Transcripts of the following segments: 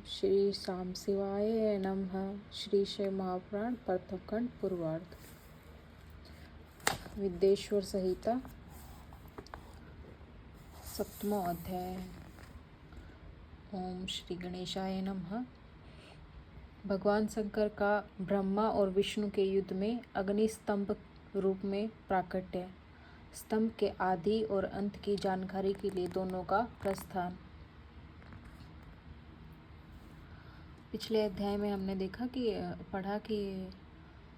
श्री शाम शिवाय नमः। श्री शिव महापुराण प्रथम खंड पूर्वार्ध। विद्येश्वर संहिता सप्तमो अध्याय। ओम श्री गणेशाय नमः। भगवान शंकर का ब्रह्मा और विष्णु के युद्ध में अग्नि स्तंभ रूप में प्राकट्य। स्तंभ के आदि और अंत की जानकारी के लिए दोनों का प्रस्थान। पिछले अध्याय में हमने देखा कि पढ़ा कि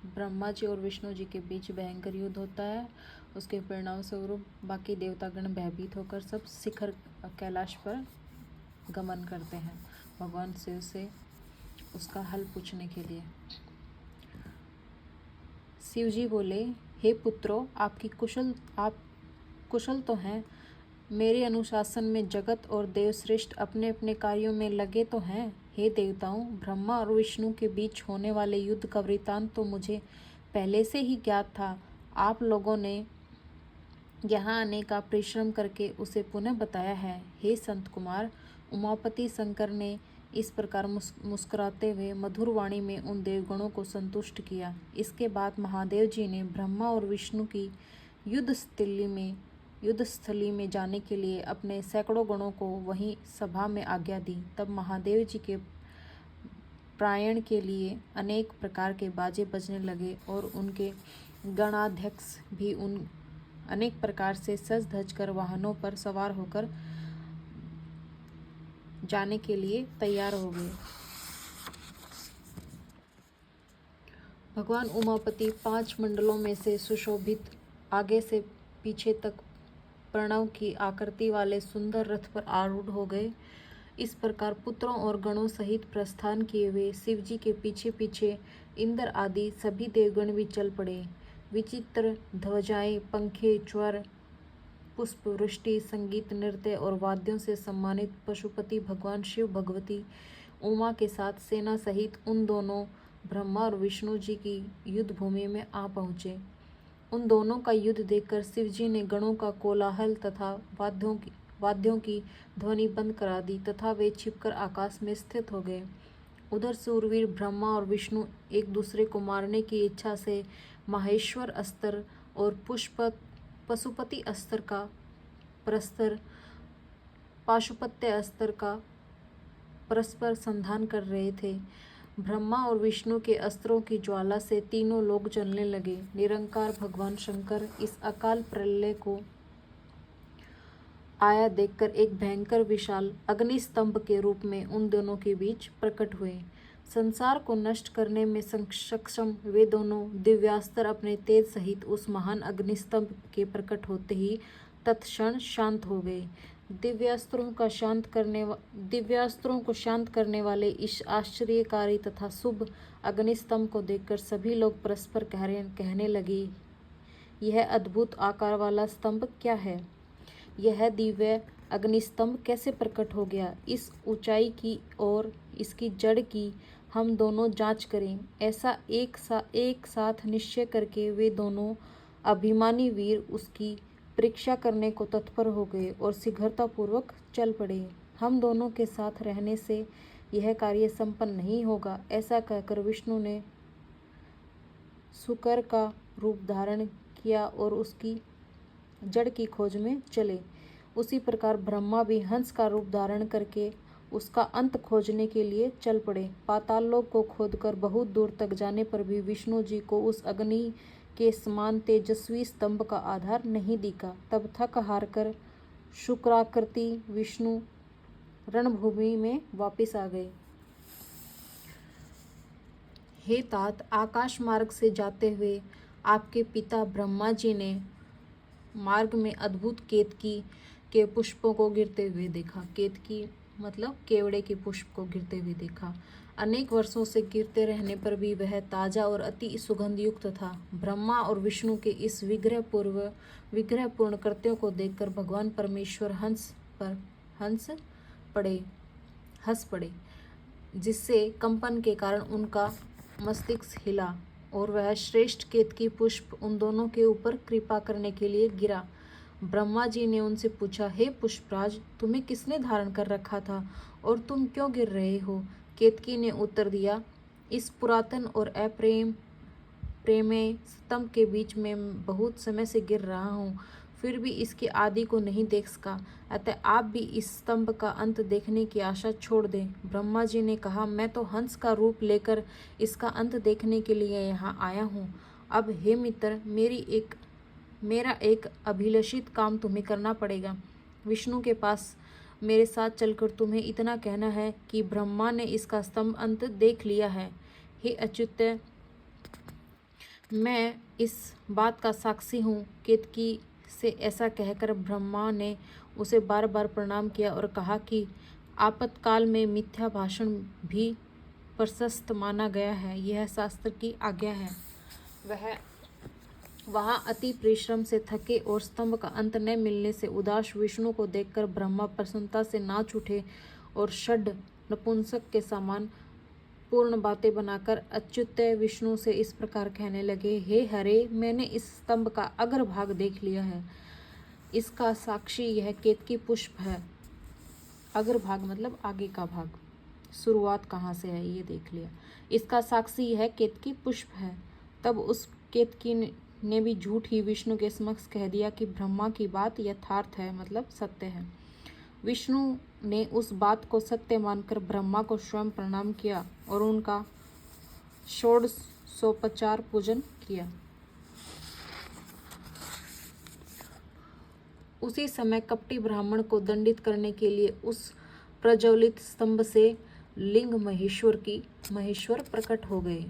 ब्रह्मा जी और विष्णु जी के बीच भयंकर युद्ध होता है। उसके परिणाम स्वरूप बाकी देवतागण भयभीत होकर सब शिखर कैलाश पर गमन करते हैं भगवान शिव से उसका हल पूछने के लिए। शिव जी बोले, हे पुत्रों, आप कुशल तो हैं। मेरे अनुशासन में जगत और देवश्रेष्ठ अपने अपने कार्यों में लगे तो हैं। हे देवताओं, ब्रह्मा और विष्णु के बीच होने वाले युद्ध का वृत्तांत तो मुझे पहले से ही ज्ञात था। आप लोगों ने यहाँ आने का परिश्रम करके उसे पुनः बताया है। हे संत कुमार, उमापति शंकर ने इस प्रकार मुस्कुराते हुए मधुर वाणी में उन देवगणों को संतुष्ट किया। इसके बाद महादेव जी ने ब्रह्मा और विष्णु की युद्धस्थली में जाने के लिए अपने सैकड़ों गणों को वहीं सभा में आज्ञा दी। तब महादेव जी के प्रायण के लिए अनेक प्रकार के बाजे बजने लगे और उनके गणाध्यक्ष भी उन अनेक प्रकार से सज धज कर वाहनों पर सवार होकर जाने के लिए तैयार हो गए। भगवान उमापति 5 मंडलों में से सुशोभित आगे से पीछे तक प्रणव की आकृति वाले सुंदर रथ पर आरूढ़ हो गए। इस प्रकार पुत्रों और गणों सहित प्रस्थान किए हुए शिव जी के पीछे पीछे इंद्र आदि सभी देवगण भी चल पड़े। विचित्र ध्वजाएं, पंखे, ज्वर, पुष्प वृष्टि, संगीत, नृत्य और वाद्यों से सम्मानित पशुपति भगवान शिव भगवती उमा के साथ सेना सहित उन दोनों ब्रह्मा और विष्णु जी की युद्ध भूमि में आ पहुँचे। उन दोनों का युद्ध देखकर शिव जी ने गणों का कोलाहल तथा वाद्यों की ध्वनि बंद करा दी तथा वे छिपकर आकाश में स्थित हो गए। उधर सूरवीर ब्रह्मा और विष्णु एक दूसरे को मारने की इच्छा से माहेश्वर अस्त्र और पशुपति अस्त्र का पाशुपत्य अस्त्र का परस्पर संधान कर रहे थे। ब्रह्मा और विष्णु के अस्त्रों की ज्वाला से तीनों लोग जलने लगे। निरंकार भगवान शंकर इस अकाल प्रलय को आया देखकर एक भयंकर विशाल अग्निस्तंभ के रूप में उन दोनों के बीच प्रकट हुए। संसार को नष्ट करने में सक्षम वे दोनों दिव्यास्त्र अपने तेज सहित उस महान अग्निस्तंभ के प्रकट होते ही तत्क्षण शांत हो गए। दिव्यास्त्रों को शांत करने वाले इस आश्चर्यकारी तथा शुभ अग्निस्तंभ को देखकर सभी लोग परस्पर कहने लगे, यह अद्भुत आकार वाला स्तंभ क्या है? यह दिव्य अग्निस्तंभ कैसे प्रकट हो गया? इस ऊंचाई की और इसकी जड़ की हम दोनों जांच करें। ऐसा एक साथ निश्चय करके वे दोनों अभिमानी वीर उसकी परीक्षा करने को तत्पर हो गए और शीघ्रतापूर्वक चल पड़े। हम दोनों के साथ रहने से यह कार्य संपन्न नहीं होगा। ऐसा कहकर विष्णु ने शुकर का रूप धारण किया और उसकी जड़ की खोज में चले। उसी प्रकार ब्रह्मा भी हंस का रूप धारण करके उसका अंत खोजने के लिए चल पड़े। पाताल लोक को खोदकर बहुत दूर तक जाने पर भी विष्णु जी को उस अग्नि के समान तेजस्वी स्तंभ का आधार नहीं दिखा। तब थक हार कर शुक्राकृति विष्णु रणभूमि में वापस आ गए। हे तात, आकाश मार्ग से जाते हुए आपके पिता ब्रह्मा जी ने मार्ग में अद्भुत केतकी के पुष्पों को गिरते हुए देखा। केतकी मतलब केवड़े के पुष्प को गिरते हुए देखा। अनेक वर्षों से गिरते रहने पर भी वह ताजा और अति सुगंध युक्त था। ब्रह्मा और विष्णु के इस विग्रहपूर्ण कृत्यों को देखकर भगवान परमेश्वर हंस पड़े, जिससे कंपन के कारण उनका मस्तिष्क हिला और वह श्रेष्ठ केतकी पुष्प उन दोनों के ऊपर कृपा करने के लिए गिरा। ब्रह्मा जी ने उनसे पूछा, हे पुष्पराज, तुम्हें किसने धारण कर रखा था और तुम क्यों गिर रहे हो? केतकी ने उत्तर दिया, इस पुरातन और प्रेमय स्तंभ के बीच में बहुत समय से गिर रहा हूँ, फिर भी इसके आदि को नहीं देख सका, अतः आप भी इस स्तंभ का अंत देखने की आशा छोड़ दें। ब्रह्मा जी ने कहा, मैं तो हंस का रूप लेकर इसका अंत देखने के लिए यहाँ आया हूँ। अब हे मित्र, मेरा एक अभिलषित काम तुम्हें करना पड़ेगा। विष्णु के पास मेरे साथ चलकर तुम्हें इतना कहना है कि ब्रह्मा ने इसका स्तंभ अंत देख लिया है। हे अच्युत, मैं इस बात का साक्षी हूँ। केतकी से ऐसा कहकर ब्रह्मा ने उसे बार बार प्रणाम किया और कहा कि आपातकाल में मिथ्या भाषण भी प्रशस्त माना गया है, यह शास्त्र की आज्ञा है। वहाँ अति परिश्रम से थके और स्तंभ का अंत न मिलने से उदास विष्णु को देखकर ब्रह्मा प्रसन्नता से नाच उठे और षड नपुंसक के समान पूर्ण बातें बनाकर अच्युत विष्णु से इस प्रकार कहने लगे, हे हरे, मैंने इस स्तंभ का अग्रभाग देख लिया है। इसका साक्षी यह केतकी पुष्प है। अग्रभाग मतलब आगे का भाग, शुरुआत कहाँ से है ये देख लिया। इसका साक्षी यह केतकी पुष्प है। तब उस केतकी ने भी झूठ ही विष्णु के समक्ष कह दिया कि ब्रह्मा की बात यथार्थ है, मतलब सत्य है। विष्णु ने उस बात को सत्य मानकर ब्रह्मा को स्वयं प्रणाम किया और उनका षोडशोपचार पूजन किया। उसी समय कपटी ब्राह्मण को दंडित करने के लिए उस प्रज्वलित स्तंभ से लिंग महेश्वर प्रकट हो गए।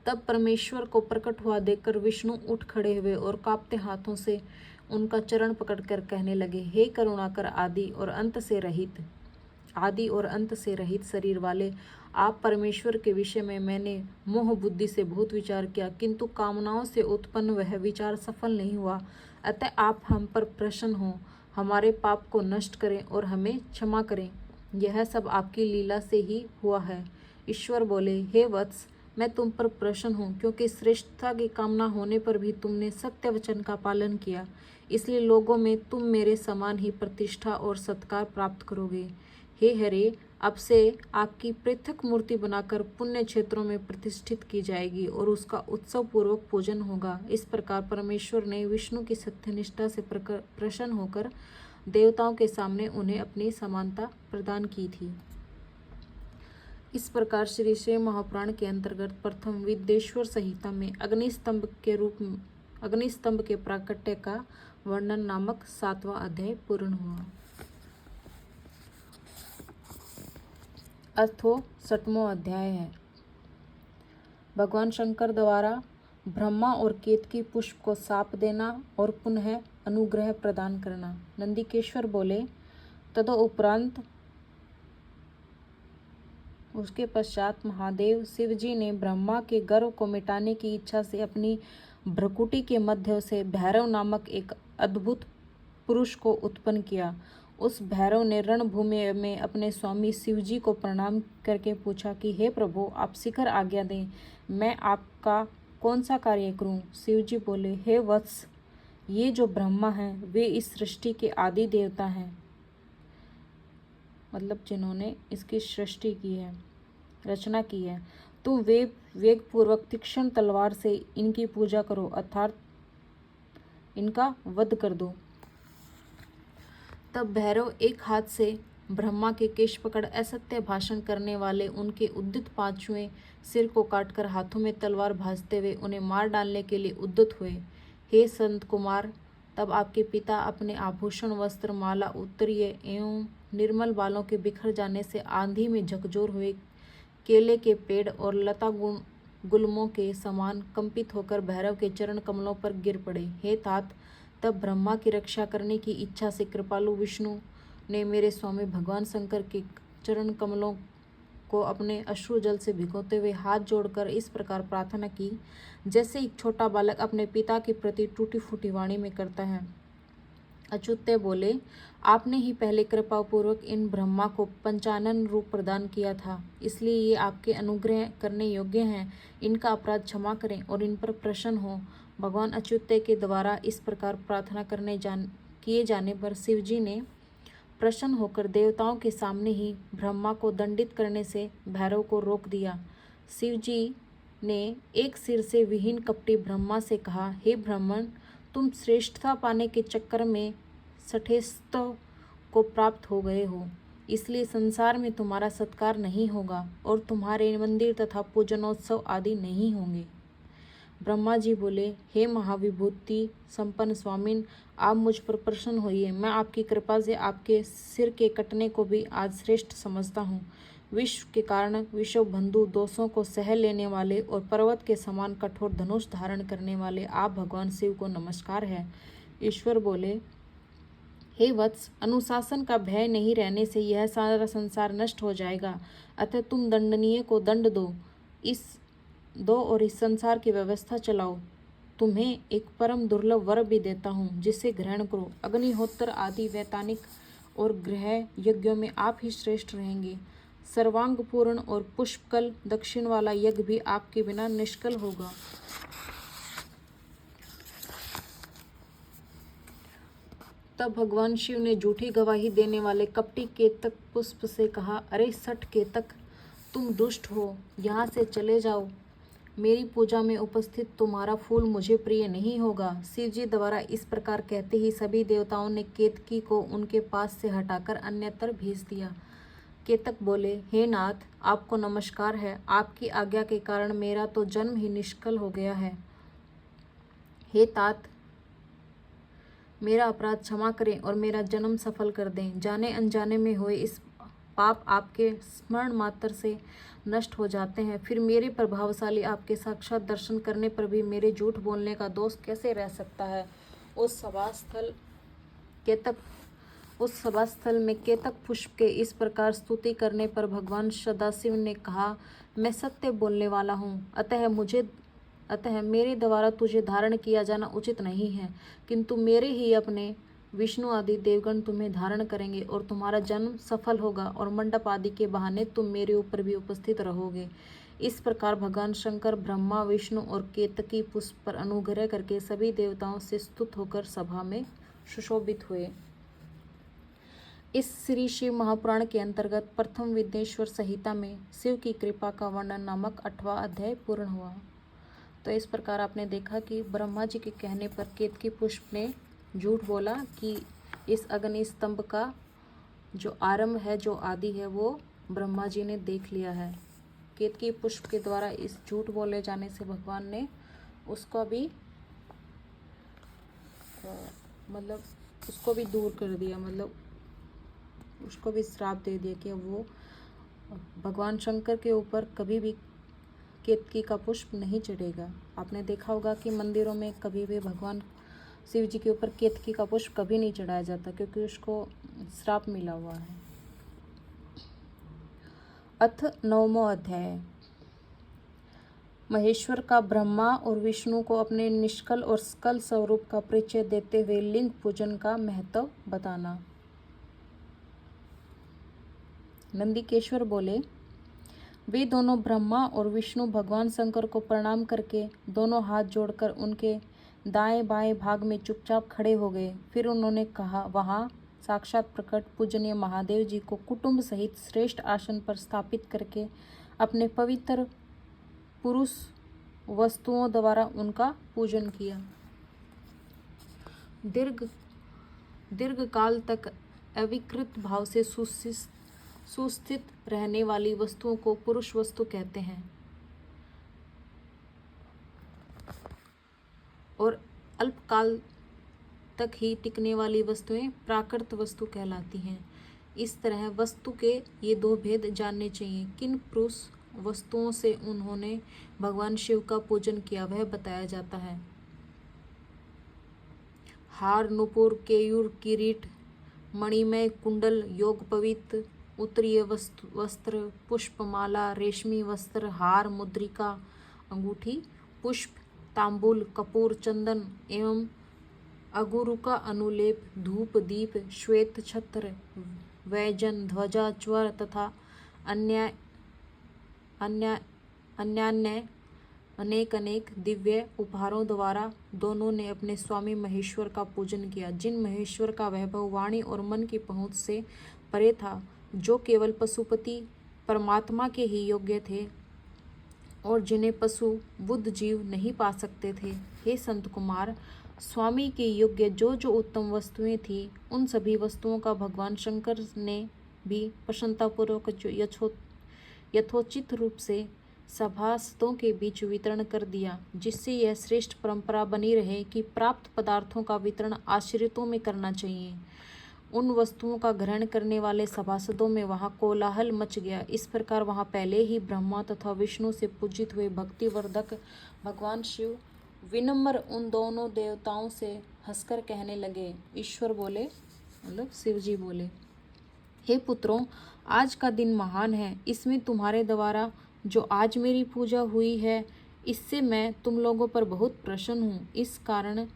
तब परमेश्वर को प्रकट हुआ देखकर विष्णु उठ खड़े हुए और कांपते हाथों से उनका चरण पकड़कर कहने लगे, हे करुणाकर आदि और अंत से रहित शरीर वाले आप, परमेश्वर के विषय में मैंने मोह बुद्धि से बहुत विचार किया, किंतु कामनाओं से उत्पन्न वह विचार सफल नहीं हुआ। अतः आप हम पर प्रसन्न हो, हमारे पाप को नष्ट करें और हमें क्षमा करें। यह सब आपकी लीला से ही हुआ है। ईश्वर बोले, हे वत्स, मैं तुम पर प्रसन्न हूँ, क्योंकि श्रेष्ठता की कामना होने पर भी तुमने सत्य वचन का पालन किया, इसलिए लोगों में तुम मेरे समान ही प्रतिष्ठा और सत्कार प्राप्त करोगे। हे हरे, अब से आपकी पृथक मूर्ति बनाकर पुण्य क्षेत्रों में प्रतिष्ठित की जाएगी और उसका उत्सव पूर्वक पूजन होगा। इस प्रकार परमेश्वर ने विष्णु की सत्यनिष्ठा से प्रसन्न होकर देवताओं के सामने उन्हें अपनी समानता प्रदान की थी। इस प्रकार श्री शिव महापुराण के अंतर्गत प्रथम विद्येश्वर संहिता में अग्निस्तंभ के प्राकट्य का वर्णन नामक 7वां अध्याय पूर्ण हुआ। अर्थो 6वां अध्याय है। भगवान शंकर द्वारा ब्रह्मा और केतकी पुष्प को साप देना और पुनः अनुग्रह प्रदान करना। नंदिकेश्वर बोले, तदोपरांत उसके पश्चात महादेव शिवजी ने ब्रह्मा के गर्व को मिटाने की इच्छा से अपनी भ्रकुटी के मध्य से भैरव नामक एक अद्भुत पुरुष को उत्पन्न किया। उस भैरव ने रणभूमि में अपने स्वामी शिवजी को प्रणाम करके पूछा कि हे प्रभु, आप शीघ्र आज्ञा दें, मैं आपका कौन सा कार्य करूं? शिवजी बोले, हे वत्स, ये जो ब्रह्मा हैं वे इस सृष्टि के आदि देवता हैं, मतलब जिन्होंने इसकी सृष्टि की है, रचना की है। तुम वेग पूर्वक तीक्ष्ण तलवार से इनकी पूजा करो, अर्थात इनका वध कर दो। तब भैरव एक हाथ से ब्रह्मा के केश पकड़ असत्य भाषण करने वाले उनके उद्यत पांचवें सिर को काटकर हाथों में तलवार भांजते हुए उन्हें मार डालने के लिए उद्यत हुए। हे संत कुमार, तब आपके पिता अपने आभूषण, वस्त्र, माला, उत्तरीय एवं निर्मल बालों के बिखर जाने से आंधी में झकझोर हुए केले के पेड़ और लता गुल्मों के समान कंपित होकर भैरव के चरण कमलों पर गिर पड़े। हे तात, तब ब्रह्मा की रक्षा करने की इच्छा से कृपालु विष्णु ने मेरे स्वामी भगवान शंकर के चरण कमलों को अपने अश्रु जल से भिगोते हुए हाथ जोड़कर इस प्रकार प्रार्थना की, जैसे एक छोटा बालक अपने पिता के प्रति टूटी फूटी वाणी में करता है। अच्युत बोले, आपने ही पहले कृपा पूर्वक इन ब्रह्मा को पंचानन रूप प्रदान किया था, इसलिए ये आपके अनुग्रह करने योग्य हैं। इनका अपराध क्षमा करें और इन पर प्रसन्न हो। भगवान अच्युत के द्वारा इस प्रकार प्रार्थना किए जाने पर शिवजी ने प्रसन्न होकर देवताओं के सामने ही ब्रह्मा को दंडित करने से भैरव को रोक दिया। शिवजी ने एक सिर से विहीन कपटी ब्रह्मा से कहा, हे ब्राह्मण, तुम श्रेष्ठता पाने के चक्कर में सठेस्तव को प्राप्त हो गए हो, इसलिए संसार में तुम्हारा सत्कार नहीं होगा और तुम्हारे मंदिर तथा पूजनोत्सव आदि नहीं होंगे। ब्रह्मा जी बोले, हे महाविभूति संपन्न स्वामिन, आप मुझ पर प्रसन्न होइए। मैं आपकी कृपा से आपके सिर के कटने को भी आज श्रेष्ठ समझता हूँ। विश्व के कारण विश्व बंधु दोषों को सह लेने वाले और पर्वत के समान कठोर धनुष धारण करने वाले आप भगवान शिव को नमस्कार है। ईश्वर बोले, हे वत्स, अनुशासन का भय नहीं रहने से यह सारा संसार नष्ट हो जाएगा, अतः तुम दंडनीय को दंड दो और इस संसार की व्यवस्था चलाओ। तुम्हें एक परम दुर्लभ वर भी देता हूँ, जिसे ग्रहण करो। अग्निहोत्र आदि वैतानिक और गृह यज्ञों में आप ही श्रेष्ठ रहेंगे। सर्वांग पूर्ण और पुष्पकल दक्षिण वाला यज्ञ भी आपके बिना निष्कल होगा। तब भगवान शिव ने झूठी गवाही देने वाले कपटी केतक पुष्प से कहा, अरे सठ केतक, तुम दुष्ट हो, यहाँ से चले जाओ। मेरी पूजा में उपस्थित तुम्हारा फूल मुझे प्रिय नहीं होगा। शिवजी द्वारा इस प्रकार कहते ही सभी देवताओं ने केतकी को उनके पास से हटाकर अन्यत्र भेज दिया। केतक बोले, हे नाथ, आपको नमस्कार है। आपकी आज्ञा के कारण मेरा तो जन्म ही निष्कल हो गया है। हे तात, मेरा अपराध क्षमा करें और मेरा जन्म सफल कर दें। जाने अनजाने में हुए इस पाप आपके स्मरण मात्र से नष्ट हो जाते हैं। फिर मेरे प्रभावशाली आपके साक्षात दर्शन करने पर भी मेरे झूठ बोलने का दोष कैसे रह सकता है। उस सभास्थल में केतक पुष्प के इस प्रकार स्तुति करने पर भगवान सदाशिव ने कहा, मैं सत्य बोलने वाला हूँ, अतः मेरे द्वारा तुझे धारण किया जाना उचित नहीं है, किंतु मेरे ही अपने विष्णु आदि देवगण तुम्हें धारण करेंगे और तुम्हारा जन्म सफल होगा और मंडप आदि के बहाने तुम मेरे ऊपर भी उपस्थित रहोगे। इस प्रकार भगवान शंकर ब्रह्मा, विष्णु और केतकी पुष्प पर अनुग्रह करके सभी देवताओं से स्तुत होकर सभा में सुशोभित हुए। इस श्री शिव महापुराण के अंतर्गत प्रथम विद्येश्वर संहिता में शिव की कृपा का वर्णन नामक 8वां अध्याय पूर्ण हुआ। तो इस प्रकार आपने देखा कि ब्रह्मा जी के कहने पर केतकी पुष्प ने झूठ बोला कि इस अग्नि स्तंभ का जो आरंभ है, जो आदि है, वो ब्रह्मा जी ने देख लिया है। केतकी पुष्प के द्वारा इस झूठ बोले जाने से भगवान ने उसको भी उसको भी दूर कर दिया, मतलब उसको भी श्राप दे दिया कि वो भगवान शंकर के ऊपर कभी भी केतकी का पुष्प नहीं चढ़ेगा। आपने देखा होगा कि मंदिरों में कभी भी भगवान शिव जी के ऊपर केतकी का पुष्प कभी नहीं चढ़ाया जाता, क्योंकि उसको श्राप मिला हुआ है। अथ 9वां अध्याय। महेश्वर का ब्रह्मा और विष्णु को अपने निष्कल और सकल स्वरूप का परिचय देते हुए लिंग पूजन का महत्व बताना। नंदिकेश्वर बोले, वे दोनों ब्रह्मा और विष्णु भगवान शंकर को प्रणाम करके दोनों हाथ जोड़कर उनके दाएं बाएं भाग में चुपचाप खड़े हो गए। फिर उन्होंने कहा, वहाँ साक्षात प्रकट पूजनीय महादेव जी को कुटुंब सहित श्रेष्ठ आसन पर स्थापित करके अपने पवित्र पुरुष वस्तुओं द्वारा उनका पूजन किया। दीर्घ काल तक अविकृत भाव से सुस्थित रहने वाली वस्तुओं को पुरुष वस्तु कहते हैं और अल्पकाल तक ही टिकने वाली वस्तुएं प्राकृत वस्तु कहलाती हैं। इस तरह वस्तु के ये दो भेद जानने चाहिए। किन पुरुष वस्तुओं से उन्होंने भगवान शिव का पूजन किया वह बताया जाता है। हार, नुपुर, केयूर, किरीट, मणिमय कुंडल, योगपवित उत्तरीय वस्त्र, पुष्पमाला, रेशमी वस्त्र, हार, मुद्रिका, अंगूठी, पुष्प, तांबूल, कपूर, चंदन एवं अगुरु का अनुलेप, धूप, दीप, श्वेत छत्र, वैजन, ध्वजा, च्वर तथा अन्यान्य अनेक अनेक दिव्य उपहारों द्वारा दोनों ने अपने स्वामी महेश्वर का पूजन किया, जिन महेश्वर का वैभव वाणी और मन की पहुंच से परे था, जो केवल पशुपति परमात्मा के ही योग्य थे और जिन्हें पशु बुद्ध जीव नहीं पा सकते थे। हे संत कुमार, स्वामी के योग्य जो जो उत्तम वस्तुएं थी, उन सभी वस्तुओं का भगवान शंकर ने भी प्रसन्नतापूर्वक यथोचित रूप से सभासदों के बीच वितरण कर दिया, जिससे यह श्रेष्ठ परंपरा बनी रहे कि प्राप्त पदार्थों का वितरण आश्रितों में करना चाहिए। उन वस्तुओं का ग्रहण करने वाले सभासदों में वहाँ कोलाहल मच गया। इस प्रकार वहाँ पहले ही ब्रह्मा तथा विष्णु से पूजित हुए भक्तिवर्धक भगवान शिव विनम्र उन दोनों देवताओं से हंसकर कहने लगे। ईश्वर बोले, मतलब शिव जी बोले, हे पुत्रों, आज का दिन महान है। इसमें तुम्हारे द्वारा जो आज मेरी पूजा हुई है, इससे मैं तुम लोगों पर बहुत प्रसन्न हूँ।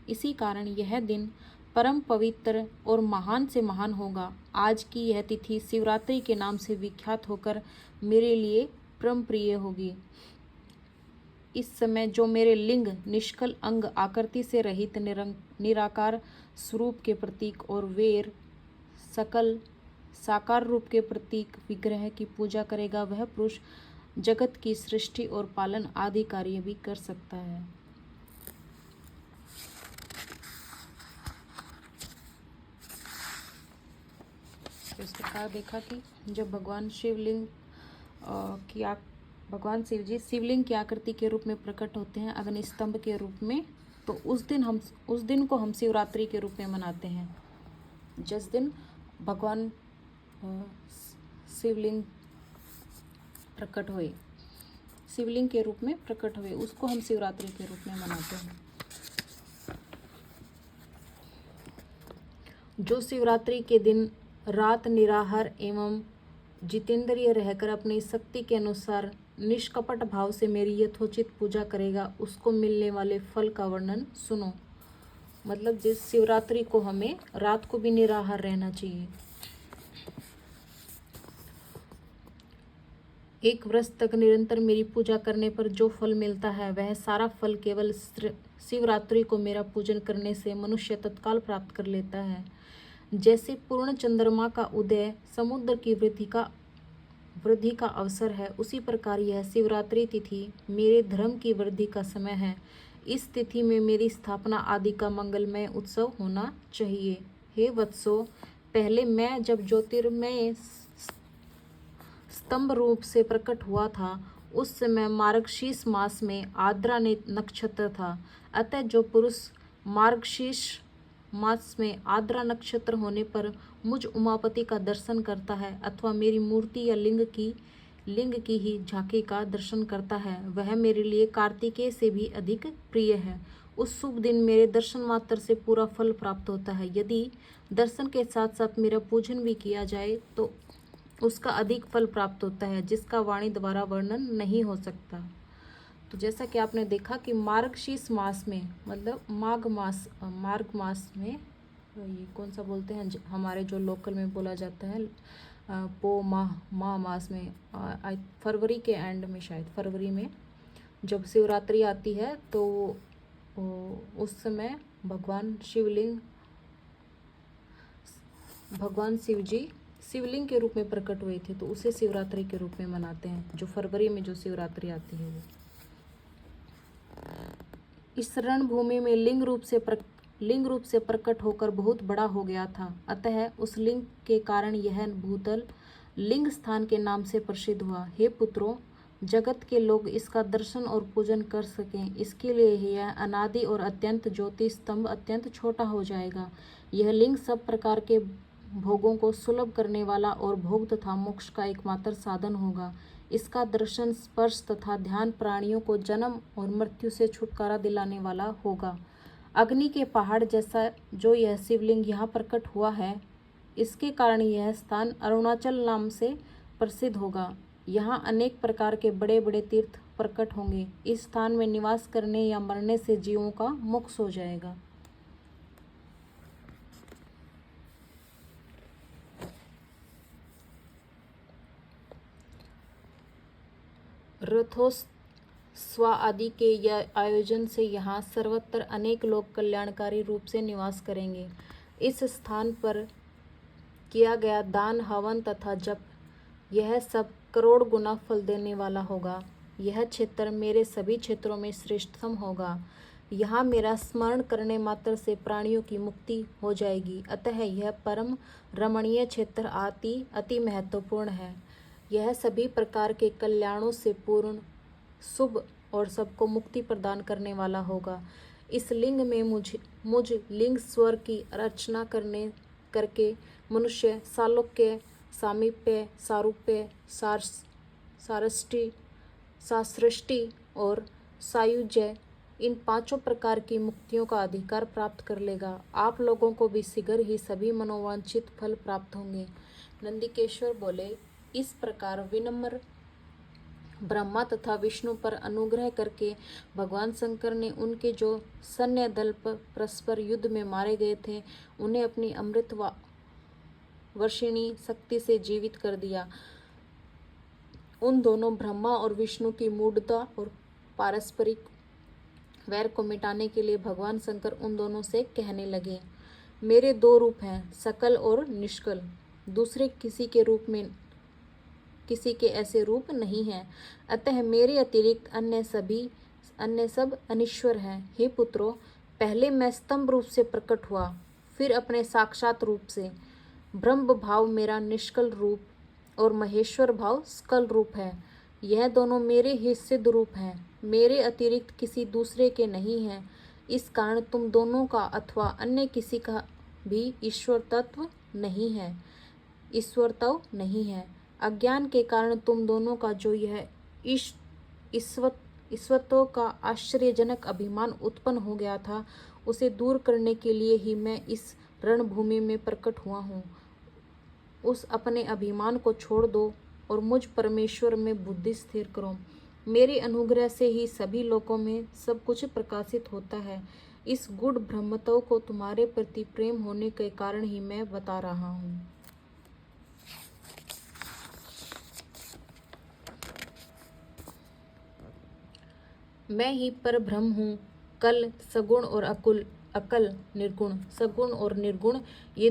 इसी कारण यह दिन परम पवित्र और महान से महान होगा। आज की यह तिथि शिवरात्रि के नाम से विख्यात होकर मेरे लिए परम प्रिय होगी। इस समय जो मेरे लिंग, निष्कल अंग, आकृति से रहित निराकार स्वरूप के प्रतीक और वेर सकल साकार रूप के प्रतीक विग्रह की पूजा करेगा, वह पुरुष जगत की सृष्टि और पालन आदि कार्य भी कर सकता है। तो इस प्रकार देखा कि जब भगवान शिव जी शिवलिंग की आकृति के रूप में प्रकट होते हैं, अग्नि स्तंभ के रूप में, तो उस दिन को हम शिवरात्रि के रूप में मनाते हैं। जिस दिन भगवान शिवलिंग के रूप में प्रकट हुए, उसको हम शिवरात्रि के रूप में मनाते हैं। जो शिवरात्रि के दिन रात निराहार एवं जितेंद्रिय रहकर अपनी शक्ति के अनुसार निष्कपट भाव से मेरी यथोचित पूजा करेगा, उसको मिलने वाले फल का वर्णन सुनो। मतलब जिस शिवरात्रि को हमें रात को भी निराहार रहना चाहिए। एक वर्ष तक निरंतर मेरी पूजा करने पर जो फल मिलता है, वह सारा फल केवल शिवरात्रि को मेरा पूजन करने से मनुष्य तत्काल प्राप्त कर लेता है। जैसे पूर्ण चंद्रमा का उदय समुद्र की वृद्धि का अवसर है, उसी प्रकार यह शिवरात्रि तिथि मेरे धर्म की वृद्धि का समय है। इस तिथि में मेरी स्थापना आदि का मंगलमय उत्सव होना चाहिए। हे वत्सो, पहले मैं जब ज्योतिर्मय स्तंभ रूप से प्रकट हुआ था, उस समय मार्गशीर्ष मास में आर्द्रा नक्षत्र था। अतः जो पुरुष मार्गशीर्ष मास में आर्द्रा नक्षत्र होने पर मुझ उमापति का दर्शन करता है, अथवा मेरी मूर्ति या लिंग की ही झांकी का दर्शन करता है, वह मेरे लिए कार्तिकेय से भी अधिक प्रिय है। उस शुभ दिन मेरे दर्शन मात्र से पूरा फल प्राप्त होता है। यदि दर्शन के साथ साथ मेरा पूजन भी किया जाए तो उसका अधिक फल प्राप्त होता है, जिसका वाणी द्वारा वर्णन नहीं हो सकता। तो जैसा कि आपने देखा कि मार्गशीर्ष मास में, मतलब मार्ग मास में, ये कौन सा बोलते हैं, हमारे जो लोकल में बोला जाता है माह मास में, फरवरी के एंड में, शायद फरवरी में जब शिवरात्रि आती है, तो उस समय भगवान शिव जी शिवलिंग के रूप में प्रकट हुए थे, तो उसे शिवरात्रि के रूप में मनाते हैं, जो फरवरी में जो शिवरात्रि आती है वो। इस रणभूमि में लिंग रूप से प्रकट होकर बहुत बड़ा हो गया था, अतः उस लिंग के कारण यह भूतल लिंग स्थान के नाम से प्रसिद्ध हुआ। हे पुत्रों, जगत के लोग इसका दर्शन और पूजन कर सकें, इसके लिए यह अनादि और अत्यंत ज्योति स्तंभ अत्यंत छोटा हो जाएगा। यह लिंग सब प्रकार के भोगों को सुलभ करने वाला और भोग तथा मोक्ष का एकमात्र साधन होगा। इसका दर्शन, स्पर्श तथा ध्यान प्राणियों को जन्म और मृत्यु से छुटकारा दिलाने वाला होगा। अग्नि के पहाड़ जैसा जो यह शिवलिंग यहाँ प्रकट हुआ है, इसके कारण यह स्थान अरुणाचल नाम से प्रसिद्ध होगा। यहाँ अनेक प्रकार के बड़े बड़े तीर्थ प्रकट होंगे। इस स्थान में निवास करने या मरने से जीवों का मोक्ष हो जाएगा। स्वा आदि के या आयोजन से यहाँ सर्वत्र अनेक लोग कल्याणकारी रूप से निवास करेंगे। इस स्थान पर किया गया दान, हवन तथा जप, यह सब करोड़ गुना फल देने वाला होगा। यह क्षेत्र मेरे सभी क्षेत्रों में श्रेष्ठतम होगा। यहाँ मेरा स्मरण करने मात्र से प्राणियों की मुक्ति हो जाएगी। अतः यह परम रमणीय क्षेत्र अति महत्वपूर्ण है। यह सभी प्रकार के कल्याणों से पूर्ण, शुभ और सबको मुक्ति प्रदान करने वाला होगा। इस लिंग में मुझ लिंग स्वर की रचना करके मनुष्य सालोक्य, सामीप्य, सारूप्य, सासृष्टि और सायुज्य, इन पांचों प्रकार की मुक्तियों का अधिकार प्राप्त कर लेगा। आप लोगों को भी शीघ्र ही सभी मनोवांछित फल प्राप्त होंगे। नंदिकेश्वर बोले, इस प्रकार विनम्र ब्रह्मा तथा विष्णु पर अनुग्रह करके भगवान शंकर ने उनके जो सैन्य दल पर परस्पर युद्ध में मारे गए थे, उन्हें अपनी अमृत वर्षिणी शक्ति से जीवित कर दिया। उन दोनों ब्रह्मा और विष्णु की मूढ़ता और पारस्परिक वैर को मिटाने के लिए भगवान शंकर उन दोनों से कहने लगे, मेरे दो रूप हैं, सकल और निष्कल। दूसरे किसी के ऐसे रूप नहीं हैं। अतः मेरे अतिरिक्त अन्य सब अनिश्वर हैं। हे पुत्रों, पहले मैं स्तंभ रूप से प्रकट हुआ, फिर अपने साक्षात रूप से। ब्रह्म भाव मेरा निष्कल रूप और महेश्वर भाव सकल रूप है। यह दोनों मेरे ही सिद्ध रूप हैं, मेरे अतिरिक्त किसी दूसरे के नहीं हैं। इस कारण तुम दोनों का अथवा अन्य किसी का भी ईश्वरत्व नहीं है। अज्ञान के कारण तुम दोनों का जो यह ईश्वरत्व का आश्चर्यजनक अभिमान उत्पन्न हो गया था, उसे दूर करने के लिए ही मैं इस रणभूमि में प्रकट हुआ हूँ। उस अपने अभिमान को छोड़ दो और मुझ परमेश्वर में बुद्धि स्थिर करो। मेरे अनुग्रह से ही सभी लोकों में सब कुछ प्रकाशित होता है। इस गूढ़ ब्रह्मत्व को तुम्हारे प्रति प्रेम होने के कारण ही मैं बता रहा हूँ। मैं ही पर ब्रह्म हूँ। कल सगुण और अकल निर्गुण, सगुण और निर्गुण, ये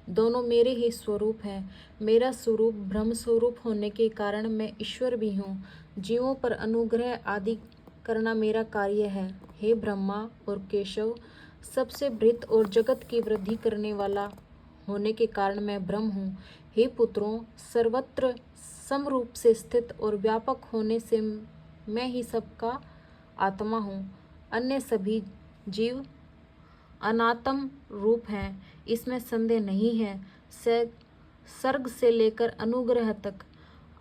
दोनों मेरे ही स्वरूप हैं। मेरा स्वरूप ब्रह्म स्वरूप होने के कारण मैं ईश्वर भी हूँ। जीवों पर अनुग्रह आदि करना मेरा कार्य है। हे ब्रह्मा और केशव, सबसे बृहत और जगत की वृद्धि करने वाला होने के कारण मैं ब्रह्म हूँ। हे पुत्रों, सर्वत्र समरूप से स्थित और व्यापक होने से मैं ही सबका आत्मा हूँ। अन्य सभी जीव अनात्म रूप हैं, इसमें संदेह नहीं है। सर्ग से लेकर अनुग्रह तक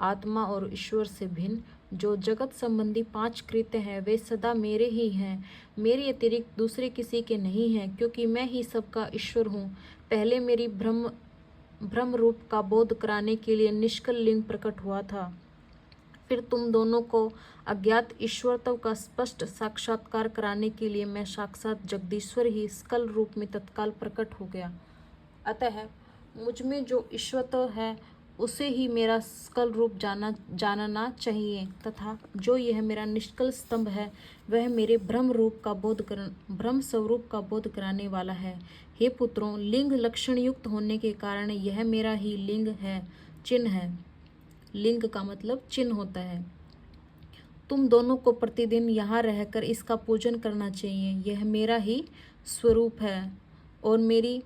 आत्मा और ईश्वर से भिन्न जो जगत संबंधी 5 कृत्य हैं, वे सदा मेरे ही हैं। मेरे अतिरिक्त दूसरे किसी के नहीं हैं, क्योंकि मैं ही सबका ईश्वर हूँ। पहले मेरी ब्रह्म रूप का बोध कराने के लिए निष्कल लिंग प्रकट हुआ था। फिर तुम दोनों को अज्ञात ईश्वरत्व का स्पष्ट साक्षात्कार कराने के लिए मैं साक्षात जगदीश्वर ही सकल रूप में तत्काल प्रकट हो गया। अतः मुझ में जो ईश्वरत्व है, उसे ही मेरा सकल रूप जानना चाहिए, तथा जो यह मेरा निष्कल स्तंभ है, वह मेरे ब्रह्म स्वरूप का बोध कराने वाला है। हे पुत्रों, लिंग लक्षण युक्त होने के कारण यह मेरा ही लिंग है, चिन्ह है। लिंग का मतलब चिन्ह होता है। तुम दोनों को प्रतिदिन यहाँ रहकर इसका पूजन करना चाहिए। यह मेरा ही स्वरूप है और मेरी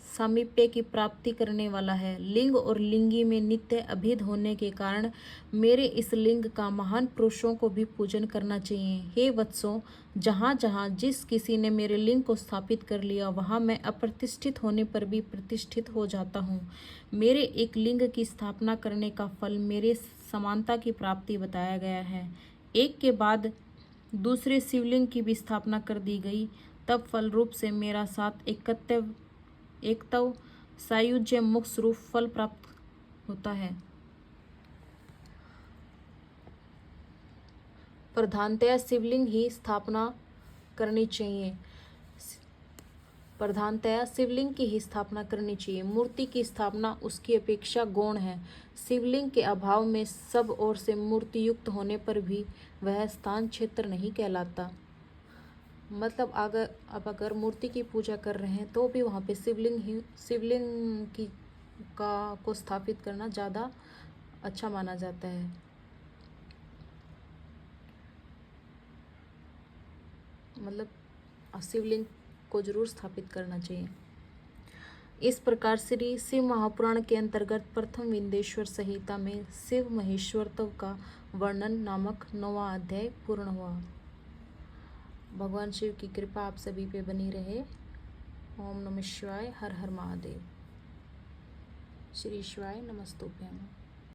सामीप्य की प्राप्ति करने वाला है। लिंग और लिंगी में नित्य अभेद होने के कारण मेरे इस लिंग का महान पुरुषों को भी पूजन करना चाहिए। हे वत्सों, जहाँ जहाँ जिस किसी ने मेरे लिंग को स्थापित कर लिया, वहाँ मैं अप्रतिष्ठित होने पर भी प्रतिष्ठित हो जाता हूँ। मेरे एक लिंग की स्थापना करने का फल मेरे समानता की प्राप्ति बताया गया है। एक के बाद दूसरे शिवलिंग की भी स्थापना कर दी गई, तब फल रूप से मेरा साथ एकतव सायुज्य मोक्ष रूप फल प्राप्त होता है। प्रधानतया शिवलिंग ही स्थापना करनी चाहिए। प्रधानतया शिवलिंग की ही स्थापना करनी चाहिए। मूर्ति की स्थापना उसकी अपेक्षा गौण है। शिवलिंग के अभाव में सब ओर से मूर्ति युक्त होने पर भी वह स्थान क्षेत्र नहीं कहलाता। मतलब अगर मूर्ति की पूजा कर रहे हैं तो भी वहाँ पे शिवलिंग की को स्थापित करना ज़्यादा अच्छा माना जाता है। मतलब शिवलिंग को जरूर स्थापित करना चाहिए। इस प्रकार श्री शिव महापुराण के अंतर्गत प्रथम विंध्येश्वर संहिता में शिव महेश्वरत्व का वर्णन नामक 9वां अध्याय पूर्ण हुआ। भगवान शिव की कृपा आप सभी पे बनी रहे। ओम नमः शिवाय। हर हर महादेव। श्री शिवाय नमस्तुभ्यं।